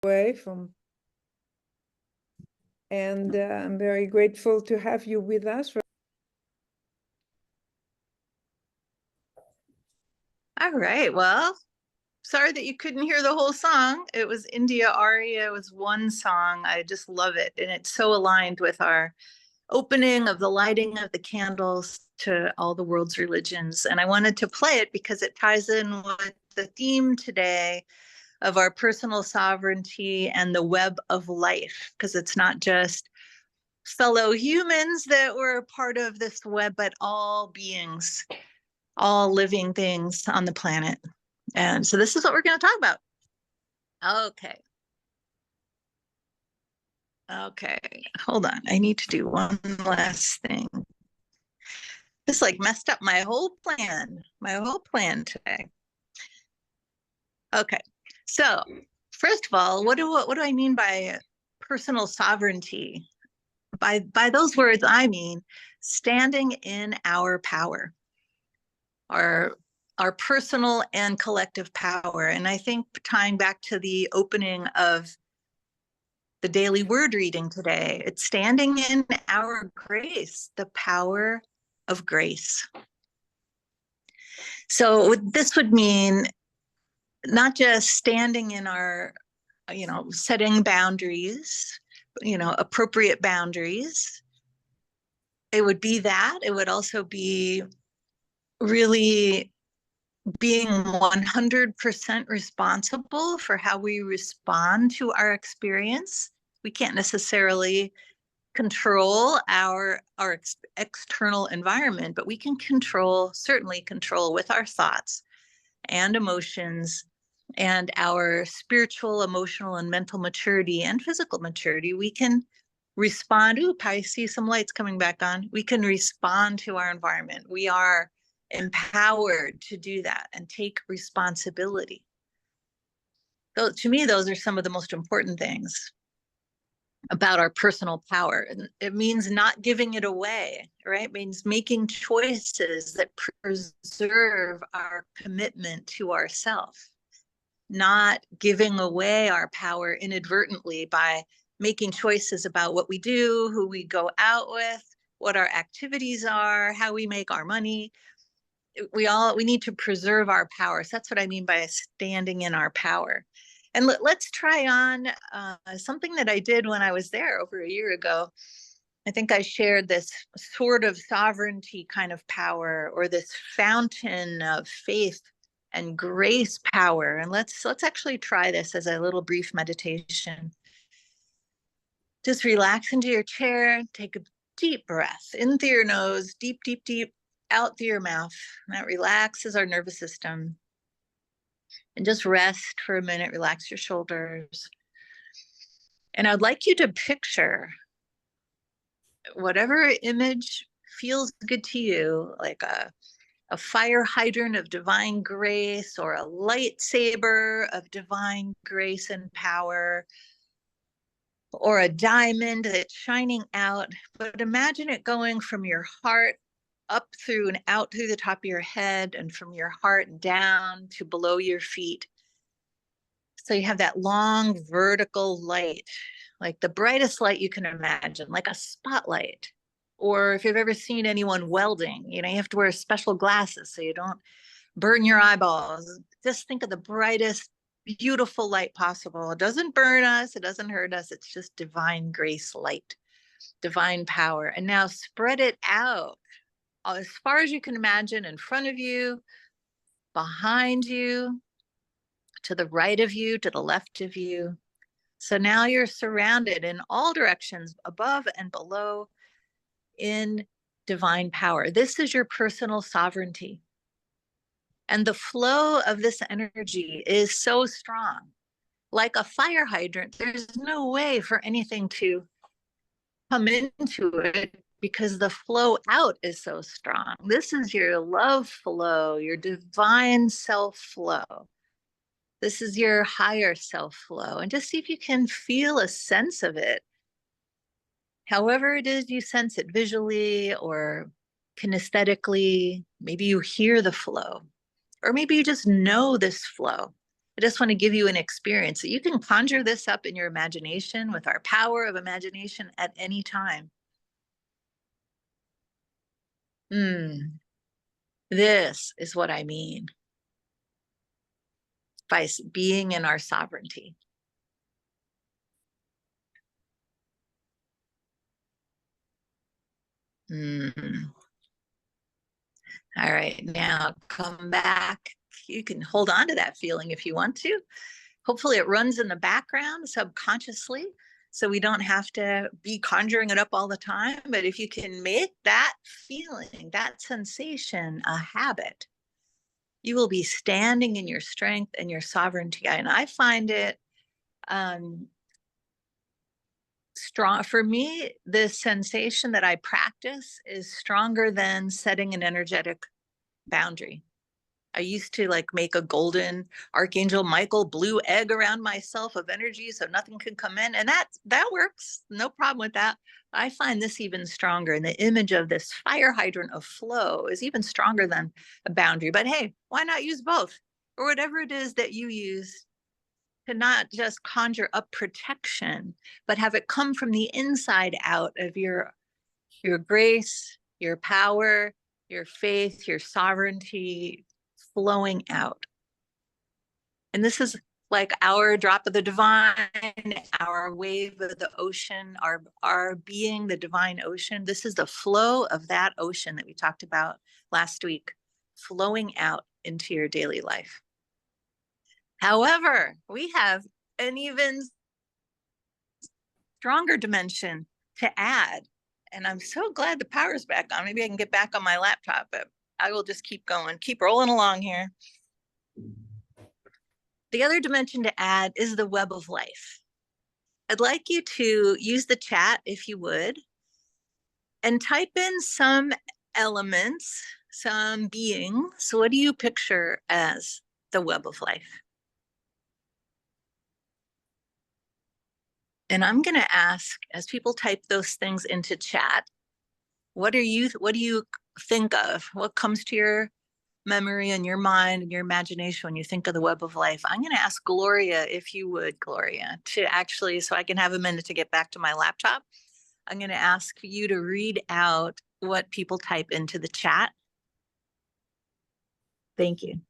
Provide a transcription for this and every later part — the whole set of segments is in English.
away from. And I'm very grateful to have you with us. All right. Well, sorry that you couldn't hear the whole song. It was India Aria. It was one song. I just love it. And it's so aligned with our opening of the lighting of the candles to all the world's religions. And I wanted to play it because it ties in with the theme today of our personal sovereignty and the web of life, because it's not just fellow humans that were part of this web, but all beings, all living things on the planet. And so this is what we're going to talk about. Okay. Okay. Hold on. I need to do one last thing. This like messed up my whole plan today. Okay. So first of all, what do I mean by personal sovereignty? By those words, I mean standing in our power, our our personal and collective power. And I think tying back to the opening of the daily word reading today, it's standing in our grace, the power of grace. So this would mean not just standing in our, setting boundaries, appropriate boundaries. It would be that. It would also be really being 100% responsible for how we respond to our experience. We can't necessarily control our external environment, but we can certainly control with our thoughts and emotions and our spiritual, emotional, and mental maturity and physical maturity. We can respond. Oop, I see some lights coming back on. We can respond to our environment. We are empowered to do that and take responsibility. So to me, those are some of the most important things about our personal power. And it means not giving it away, right? It means making choices that preserve our commitment to ourself, not giving away our power inadvertently by making choices about what we do, who we go out with, what our activities are, how we make our money. We need to preserve our power. So that's what I mean by standing in our power. And let's try on something that I did when I was there over a year ago. I think I shared this sort of sovereignty kind of power, or this fountain of faith and grace power. And let's actually try this as a little brief meditation. Just relax into your chair, take a deep breath in through your nose, deep, deep, deep, out through your mouth. And that relaxes our nervous system. And just rest for a minute, relax your shoulders. And I'd like you to picture whatever image feels good to you, like a fire hydrant of divine grace, or a lightsaber of divine grace and power, or a diamond that's shining out. But imagine it going from your heart up through and out through the top of your head, and from your heart down to below your feet. So you have that long vertical light, like the brightest light you can imagine, like a spotlight. Or if you've ever seen anyone welding, you have to wear special glasses so you don't burn your eyeballs. Just think of the brightest, beautiful light possible. It doesn't burn us, it doesn't hurt us. It's just divine grace light, divine power. And now spread it out as far as you can imagine, in front of you, behind you, to the right of you, to the left of you. So now you're surrounded in all directions, above and below, in divine power. This is your personal sovereignty. And the flow of this energy is so strong. Like a fire hydrant, there's no way for anything to come into it, because the flow out is so strong. This is your love flow, your divine self flow. This is your higher self flow. And just see if you can feel a sense of it. However it is you sense it, visually or kinesthetically. Maybe you hear the flow, or maybe you just know this flow. I just want to give you an experience that you can conjure this up in your imagination with our power of imagination at any time. This is what I mean by being in our sovereignty. All right, now come back. You can hold on to that feeling if you want to. Hopefully it runs in the background subconsciously, so we don't have to be conjuring it up all the time. But if you can make that feeling, that sensation, a habit, you will be standing in your strength and your sovereignty. And I find it strong. For me, the sensation that I practice is stronger than setting an energetic boundary. I used to like make a golden Archangel Michael blue egg around myself of energy so nothing could come in. And that works. No problem with that. I find this even stronger. And the image of this fire hydrant of flow is even stronger than a boundary. But hey, why not use both? Or whatever it is that you use to not just conjure up protection, but have it come from the inside out of your grace, your power, your faith, your sovereignty flowing out. And this is like our drop of the divine, our wave of the ocean, our being, the divine ocean. This is the flow of that ocean that we talked about last week, flowing out into your daily life. However, we have an even stronger dimension to add. And I'm so glad the power's back on. Maybe I can get back on my laptop, but I will just keep going, keep rolling along here. The other dimension to add is the web of life. I'd like you to use the chat, if you would, and type in some elements, some being. So what do you picture as the web of life? And I'm going to ask, as people type those things into chat, what do you think of? What comes to your memory and your mind and your imagination when you think of the web of life? I'm going to ask Gloria, if you would, Gloria, to actually, so I can have a minute to get back to my laptop. I'm going to ask you to read out what people type into the chat. Thank you.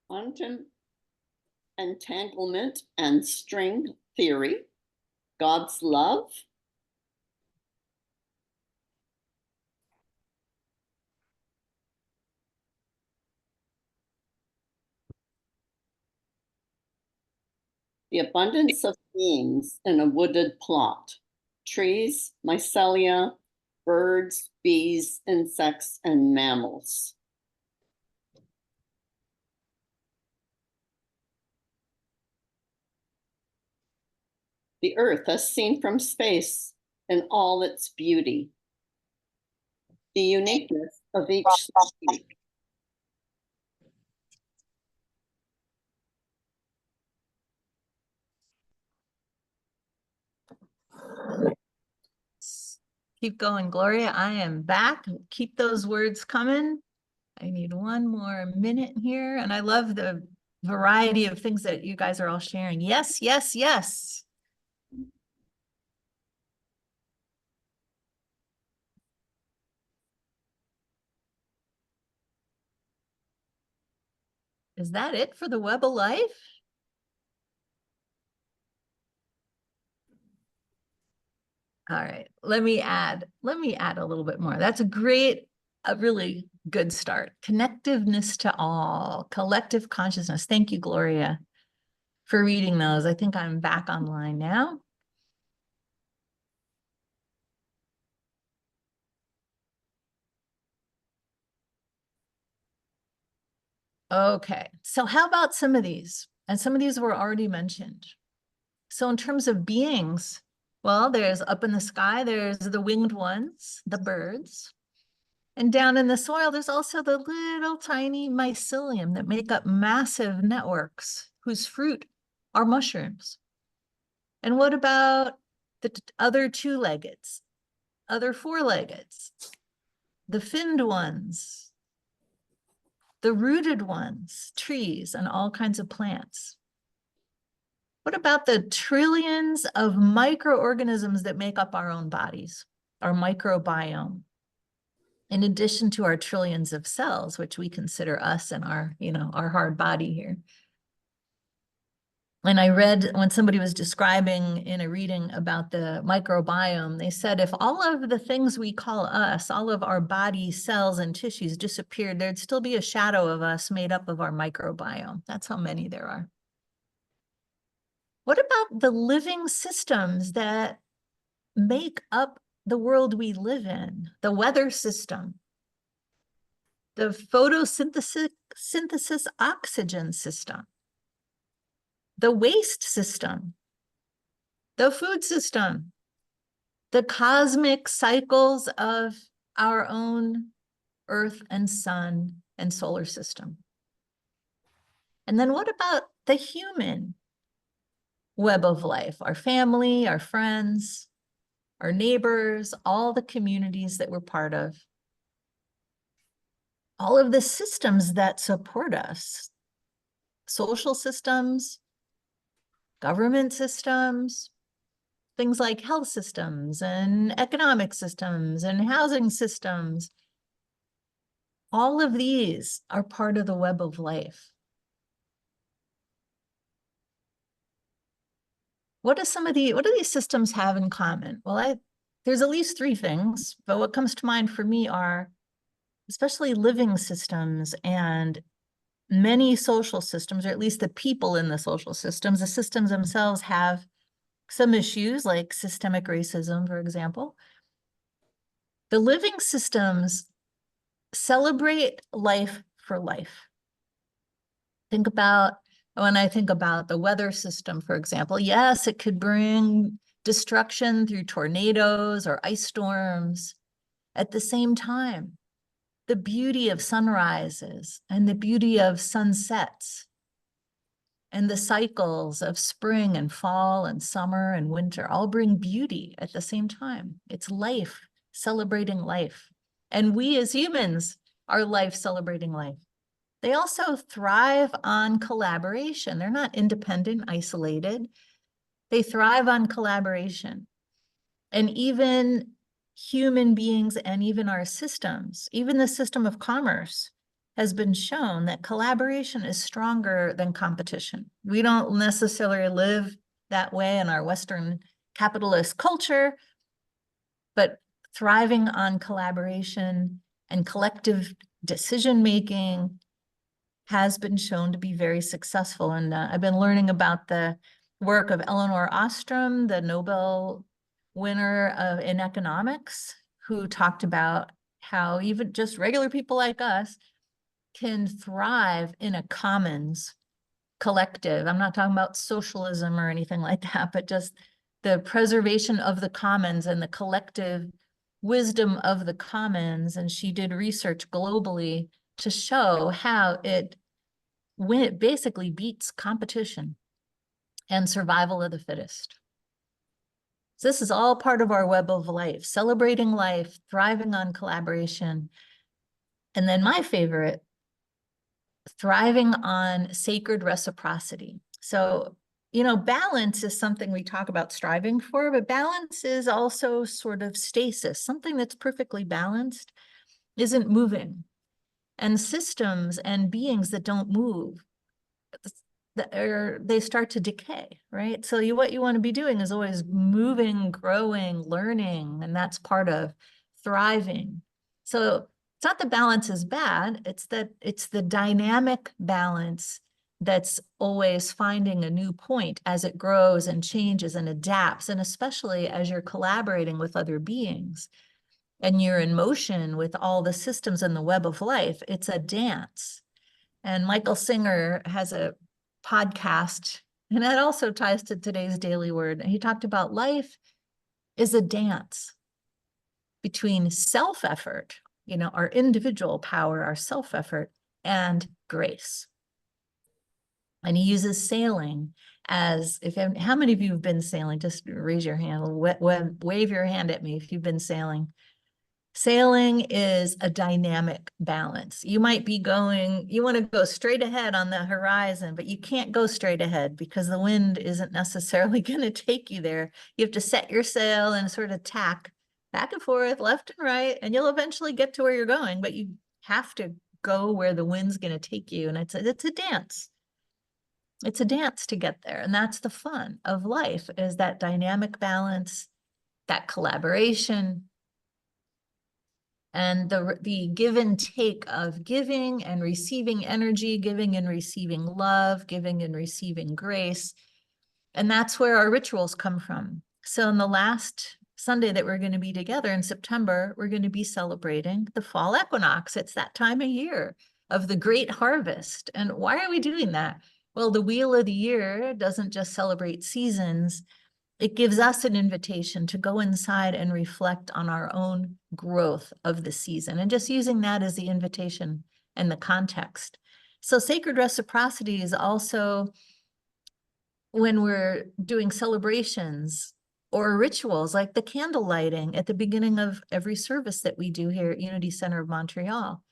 Quantum entanglement and string theory, God's love, the abundance of beings in a wooded plot, trees, mycelia, birds, bees, insects, and mammals. The earth as seen from space in all its beauty. The uniqueness of each species. Keep going, Gloria. I am back. Keep those words coming. I need one more minute here. And I love the variety of things that you guys are all sharing. Yes, yes, yes. Is that it for the web of life? All right, let me add a little bit more. That's a really good start. Connectiveness to all, collective consciousness. Thank you, Gloria, for reading those. I think I'm back online now. Okay, so how about some of these? And some of these were already mentioned. So in terms of beings, well, there's up in the sky, there's the winged ones, the birds. And down in the soil, there's also the little tiny mycelium that make up massive networks whose fruit are mushrooms. And what about the other two-leggeds, other four-leggeds, the finned ones, the rooted ones, trees and all kinds of plants? What about the trillions of microorganisms that make up our own bodies, our microbiome? In addition to our trillions of cells, which we consider us and our, our hard body here. And I read when somebody was describing in a reading about the microbiome, they said if all of the things we call us, all of our body cells and tissues disappeared, there'd still be a shadow of us made up of our microbiome. That's how many there are. What about the living systems that make up the world we live in? The weather system, the photosynthesis oxygen system, the waste system, the food system, the cosmic cycles of our own Earth and sun and solar system. And then what about the human web of life, our family, our friends, our neighbors, all the communities that we're part of, all of the systems that support us, social systems, government systems, things like health systems and economic systems and housing systems. All of these are part of the web of life. What do these systems have in common? Well, there's at least three things, but what comes to mind for me are especially living systems and many social systems, or at least the people in the social systems. The systems themselves have some issues like systemic racism, for example. The living systems celebrate life for life. When I think about the weather system, for example, yes, it could bring destruction through tornadoes or ice storms. At the same time, the beauty of sunrises and the beauty of sunsets and the cycles of spring and fall and summer and winter all bring beauty at the same time. It's life, celebrating life. And we as humans are life celebrating life. They also thrive on collaboration. They're not independent, isolated. They thrive on collaboration. And even human beings and even our systems, even the system of commerce, has been shown that collaboration is stronger than competition. We don't necessarily live that way in our Western capitalist culture, but thriving on collaboration and collective decision-making has been shown to be very successful. And I've been learning about the work of Elinor Ostrom, the Nobel winner in economics, who talked about how even just regular people like us can thrive in a commons collective. I'm not talking about socialism or anything like that, but just the preservation of the commons and the collective wisdom of the commons. And she did research globally to show how when it basically beats competition and survival of the fittest. So this is all part of our web of life, celebrating life, thriving on collaboration. And then my favorite, thriving on sacred reciprocity. So, balance is something we talk about striving for, but balance is also sort of stasis. Something that's perfectly balanced isn't moving. And systems and beings that don't move, they start to decay, right? So what you want to be doing is always moving, growing, learning, and that's part of thriving. So it's not that balance is bad, it's that it's the dynamic balance that's always finding a new point as it grows and changes and adapts, and especially as you're collaborating with other beings and you're in motion with all the systems in the web of life. It's a dance. And Michael Singer has a podcast, and that also ties to today's daily word. And he talked about life is a dance between self-effort, our individual power, our self-effort, and grace. And he uses sailing as, how many of you have been sailing? Just raise your hand, wave your hand at me if you've been sailing. Sailing is a dynamic balance. You might be you want to go straight ahead on the horizon, but you can't go straight ahead because the wind isn't necessarily going to take you there. You have to set your sail and sort of tack back and forth, left and right, and you'll eventually get to where you're going, but you have to go where the wind's going to take you. And it's a dance. It's a dance to get there. And that's the fun of life, is that dynamic balance, that collaboration, and the give and take of giving and receiving energy, giving and receiving love, giving and receiving grace. And that's where our rituals come from. So in the last Sunday that we're going to be together in September, we're going to be celebrating the fall equinox. It's that time of year of the great harvest. And why are we doing that? Well, the wheel of the year doesn't just celebrate seasons. It gives us an invitation to go inside and reflect on our own growth of the season, and just using that as the invitation and the context. So sacred reciprocity is also when we're doing celebrations or rituals like the candle lighting at the beginning of every service that we do here at Unity Center of Montreal.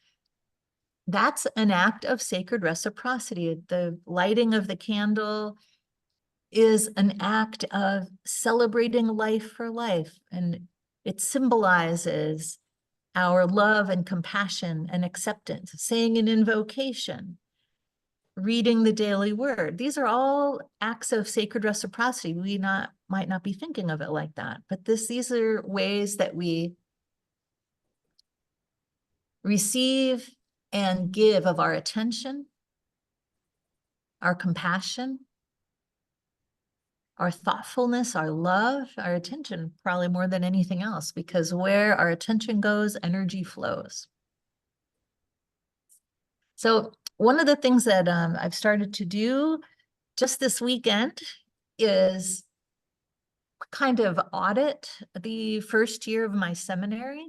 That's an act of sacred reciprocity. The lighting of the candle is an act of celebrating life for life, and it symbolizes our love and compassion and acceptance. Saying an invocation, reading the daily word, these are all acts of sacred reciprocity. We might not be thinking of it like that, but these are ways that we receive and give of our attention, our compassion, our thoughtfulness, our love, our attention, probably more than anything else, because where our attention goes, energy flows. So one of the things that I've started to do just this weekend is kind of audit the first year of my seminary,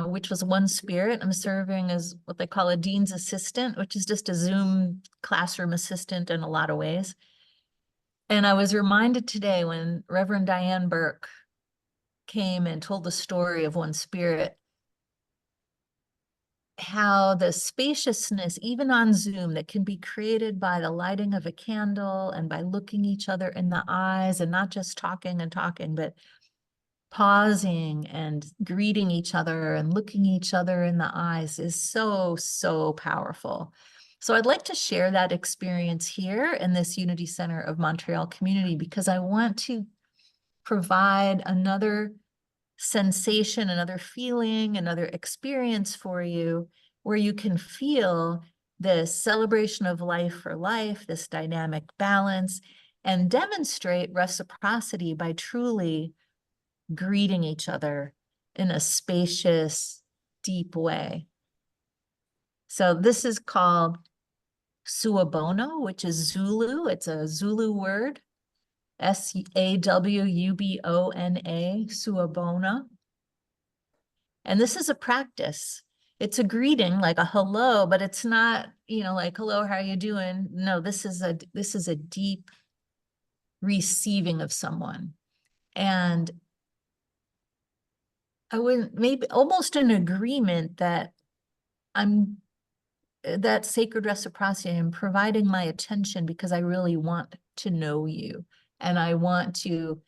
which was One Spirit. I'm serving as what they call a dean's assistant, which is just a Zoom classroom assistant in a lot of ways. And I was reminded today when Reverend Diane Burke came and told the story of One Spirit, how the spaciousness, even on Zoom, that can be created by the lighting of a candle and by looking each other in the eyes and not just talking and talking, but pausing and greeting each other and looking each other in the eyes is so, so powerful. So I'd like to share that experience here in this Unity Center of Montreal community, because I want to provide another sensation, another feeling, another experience for you where you can feel this celebration of life for life, this dynamic balance, and demonstrate reciprocity by truly greeting each other in a spacious, deep way. So this is called Suabono, which is Zulu. It's a Zulu word, Sawubona, Suabona. And this is a practice. It's a greeting, like a hello, but it's not, like, hello, how are you doing? No, this is a deep receiving of someone. And I would maybe almost an agreement that that sacred reciprocity, I'm providing my attention because I really want to know you and I want to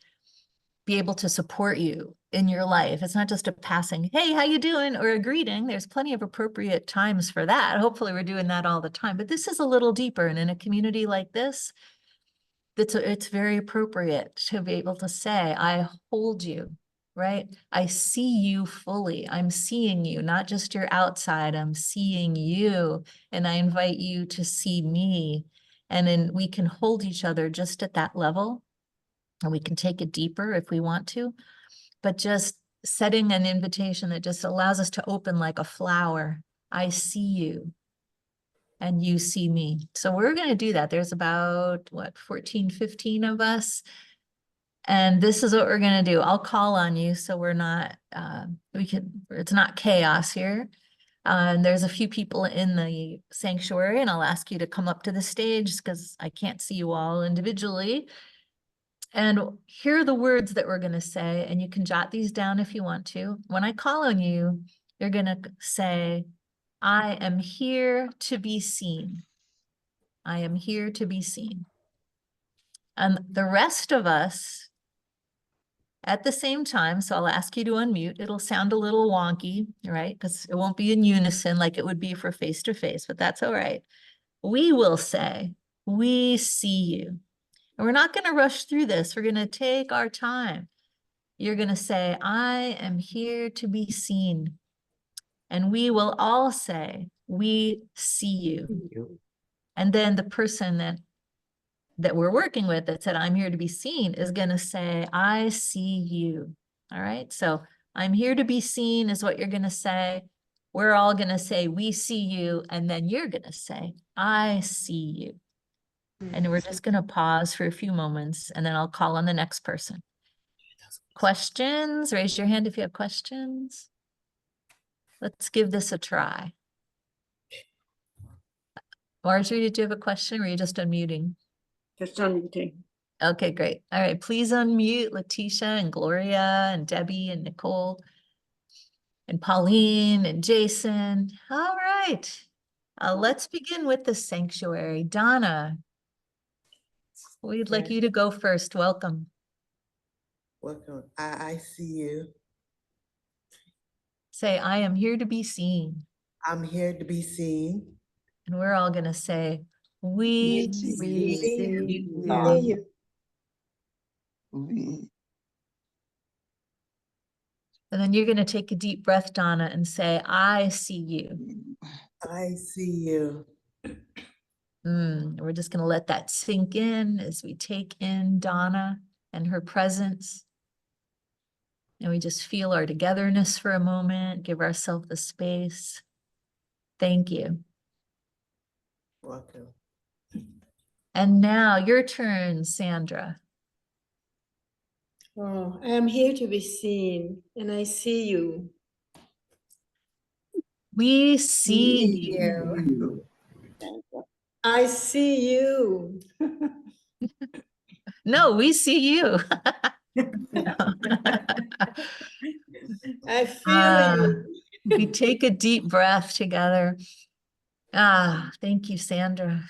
be able to support you in your life. It's not just a passing, hey, how you doing? Or a greeting. There's plenty of appropriate times for that. Hopefully we're doing that all the time, but this is a little deeper. And in a community like this, it's very appropriate to be able to say, I hold you, right? I see you fully. I'm seeing you, not just your outside. I'm seeing you. And I invite you to see me. And then we can hold each other just at that level. And we can take it deeper if we want to. But just setting an invitation that just allows us to open like a flower. I see you. and you see me. So we're going to do that. There's about, what, 14, 15 of us. And this is what we're going to do. I'll call on you so we're not, it's not chaos here. And there's a few people in the sanctuary, and I'll ask you to come up to the stage because I can't see you all individually. And here are the words that we're going to say, and you can jot these down if you want to. When I call on you, you're going to say, I am here to be seen. I am here to be seen. And the rest of us at the same time, so I'll ask you to unmute. It'll sound a little wonky, right? Because it won't be in unison like it would be for face-to-face, but that's all right. We will say, we see you. And we're not going to rush through this. We're going to take our time. You're going to say, I am here to be seen. And we will all say, we see you. And then the person that we're working with that said, I'm here to be seen is going to say, I see you. All right. So I'm here to be seen is what you're going to say. We're all going to say, we see you. And then you're going to say, I see you. And we're just going to pause for a few moments and then I'll call on the next person. Questions? Raise your hand if you have questions. Let's give this a try. Marjorie, did you have a question or are you just unmuting? Just unmuting. Okay, great. All right, please unmute Letitia and Gloria and Debbie and Nicole and Pauline and Jason. All right, let's begin with the sanctuary. Donna, we'd like Okay. you to go first. Welcome. Welcome. I see you. Say, I am here to be seen. I'm here to be seen. And we're all going to say, we see see you. you. And then you're going to take a deep breath, Donna, and say, I see you. I see you. We're just going to let that sink in as we take in Donna and her presence. And we just feel our togetherness for a moment, give ourselves the space. Thank you. Welcome. And now your turn, Sandra. Oh, I am here to be seen, and I see you. We see you. you. I see you. No, we see you. I feel you. We take a deep breath together. Thank you, Sandra.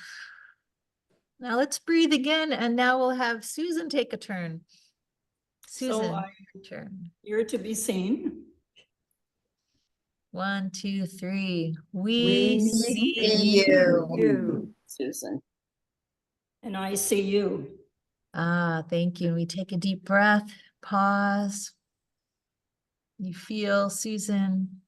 Now let's breathe again, and now we'll have Susan take a turn. Susan, your turn. Here to be seen. 1, 2, 3. We see you. Susan. And I see you. Thank you. We take a deep breath, pause. You feel, Susan.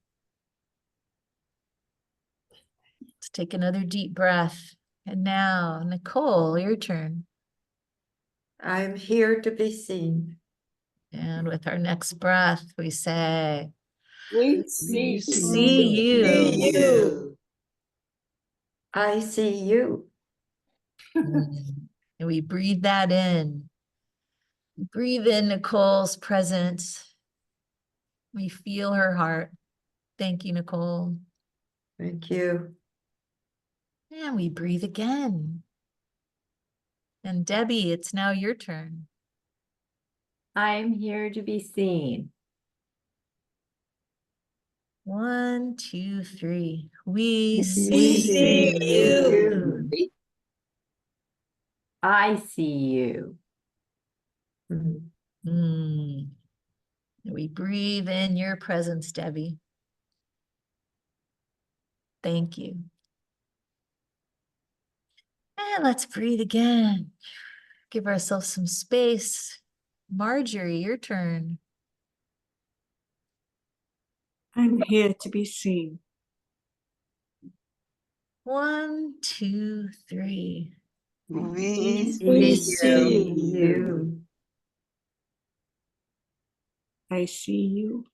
Let's take another deep breath. And now, Nicole, your turn. I'm here to be seen. And with our next breath, we say, We see see you. you. I see you. And we breathe that in. Breathe in Nicole's presence. We feel her heart. Thank you, Nicole. Thank you. And we breathe again. And Debbie, it's now your turn. I'm here to be seen. 1, 2, 3. We see you. I see you. We breathe in your presence, Debbie. Thank you. And let's breathe again. Give ourselves some space. Marjorie, your turn. I'm here to be seen. 1, 2, 3. We see you. I see you.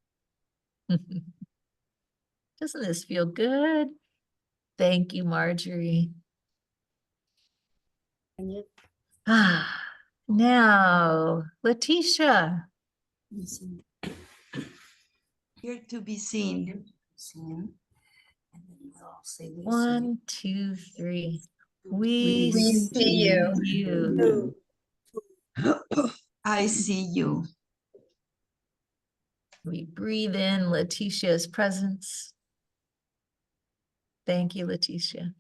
Doesn't this feel good? Thank you, Marjorie. And yet, Now, Letitia. Here to be seen. Seen. And then we'll say we see 1, 2, 3. We We see see you. I see you. We breathe in Letitia's presence. Thank you, Letitia.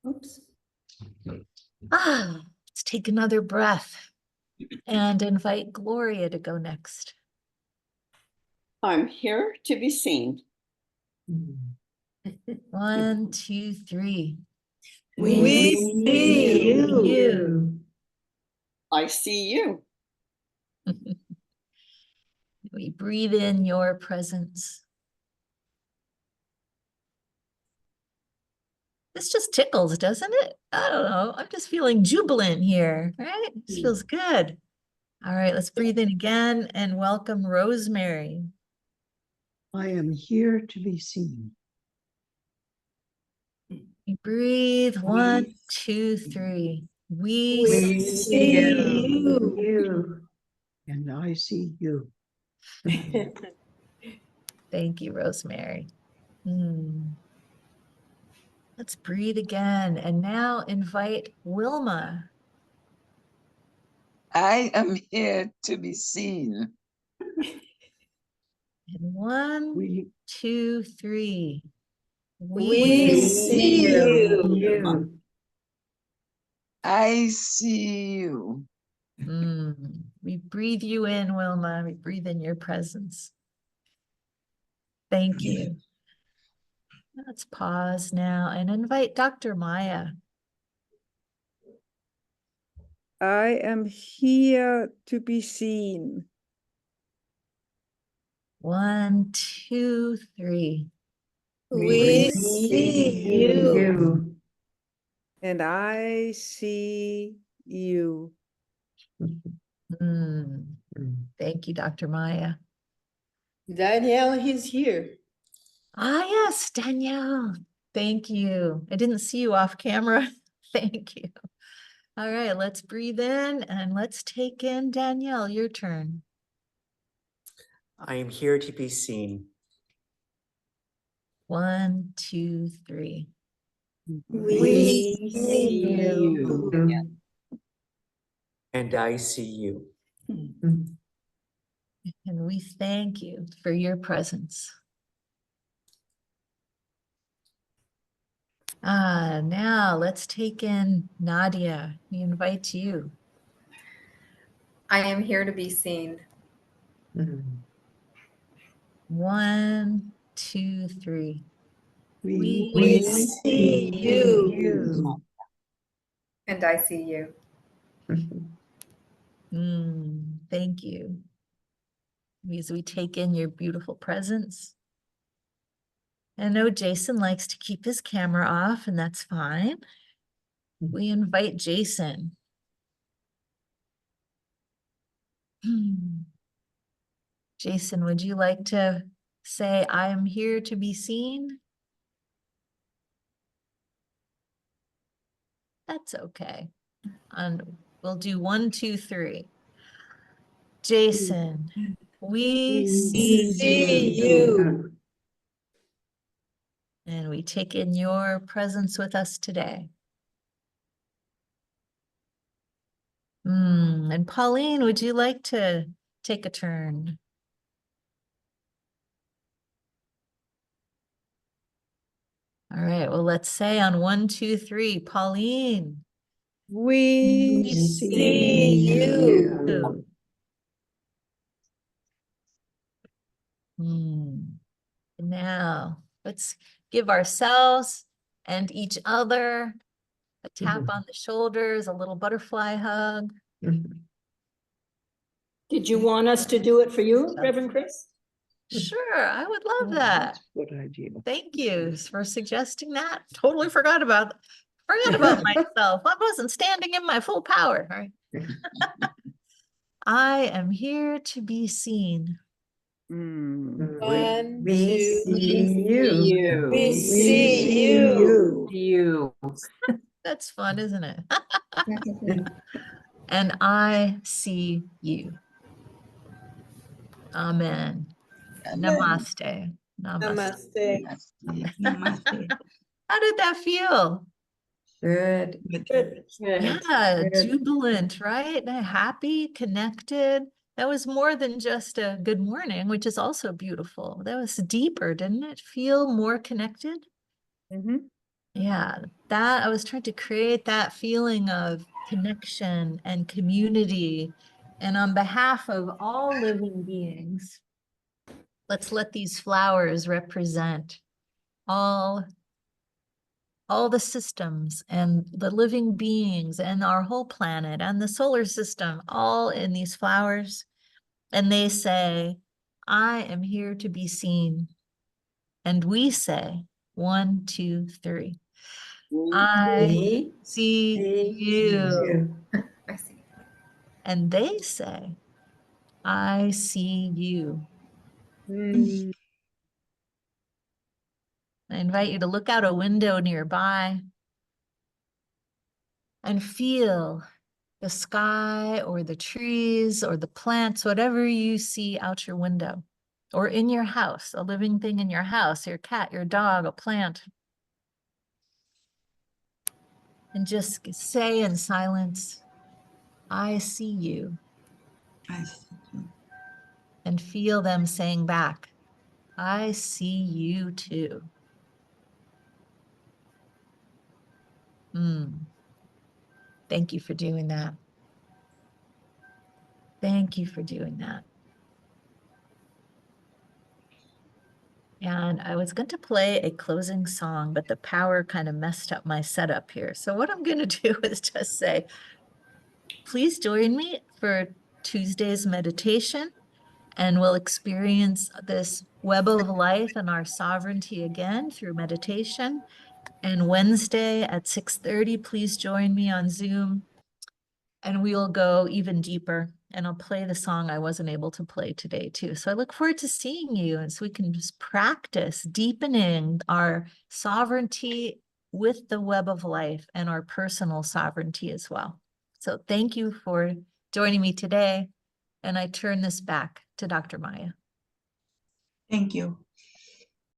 Oops. Let's take another breath and invite Gloria to go next. I'm here to be seen. 1, 2, 3. we see you. I see you. We breathe in your presence. This just tickles, doesn't it? I don't know. I'm just feeling jubilant here, right? This feels good. All right, let's breathe in again and welcome Rosemary. I am here to be seen. We breathe 1, 2, 3. We see you. And I see you. Thank you, Rosemary. Let's breathe again and now invite Wilma. I am here to be seen. And 1, 2, 3. We see you. I see you. We breathe you in, Wilma. We breathe in your presence. Thank you. Let's pause now and invite Dr. Maya. I am here to be seen. 1, 2, 3. We see you. And I see you. Thank you, Dr. Maya. Danielle, he's here. Yes, Danielle. Thank you. I didn't see you off camera. Thank you. All right, let's breathe in and let's take in Danielle, your turn. I am here to be seen. 1, 2, 3. We see you. And I see you. And we thank you for your presence. Now let's take in Nadia. We invite you. I am here to be seen. 1, 2, 3. We see you. And I see you. Thank you. As we take in your beautiful presence. I know Jason likes to keep his camera off, and that's fine. We invite Jason. Jason, would you like to say, I am here to be seen? That's okay. And we'll do 1, 2, 3. Jason, we see you. And we take in your presence with us today. And Pauline, would you like to take a turn? All right, well, let's say on 1, 2, 3, Pauline. We see you. Now, let's give ourselves and each other a tap on the shoulders, a little butterfly hug. Did you want us to do it for you, Reverend Chris? Sure, I would love that. Good idea. Thank you for suggesting that. Totally forgot about myself. I wasn't standing in my full power. All right. I am here to be seen. One, We two, see you. we We see you. You. That's fun, isn't it? And I see you. Amen. Namaste. Namaste. Namaste. Namaste. How did that feel? Good. Good. Yeah, Good. jubilant, right? Happy, connected. That was more than just a good morning, which is also beautiful. That was deeper, didn't it? Feel more connected? Yeah, that I was trying to create that feeling of connection and community. And on behalf of all living beings, let's let these flowers represent all the systems and the living beings and our whole planet and the solar system, all in these flowers. And they say, I am here to be seen. And we say, 1, 2, 3. I We see see you. I see. And they say, I see you. I invite you to look out a window nearby and feel the sky or the trees or the plants, whatever you see out your window or in your house, a living thing in your house, your cat, your dog, a plant. And just say in silence, I see you. I see you. And feel them saying back, I see you too. Thank you for doing that. Thank you for doing that. And I was going to play a closing song, but the power kind of messed up my setup here. So what I'm going to do is just say, please join me for Tuesday's meditation, and we'll experience this web of life and our sovereignty again through meditation. And Wednesday at 6:30, please join me on Zoom, and we'll go even deeper. And I'll play the song I wasn't able to play today too. So I look forward to seeing you, and so we can just practice deepening our sovereignty with the web of life and our personal sovereignty as well. So thank you for joining me today. And I turn this back to Dr. Maya. Thank you.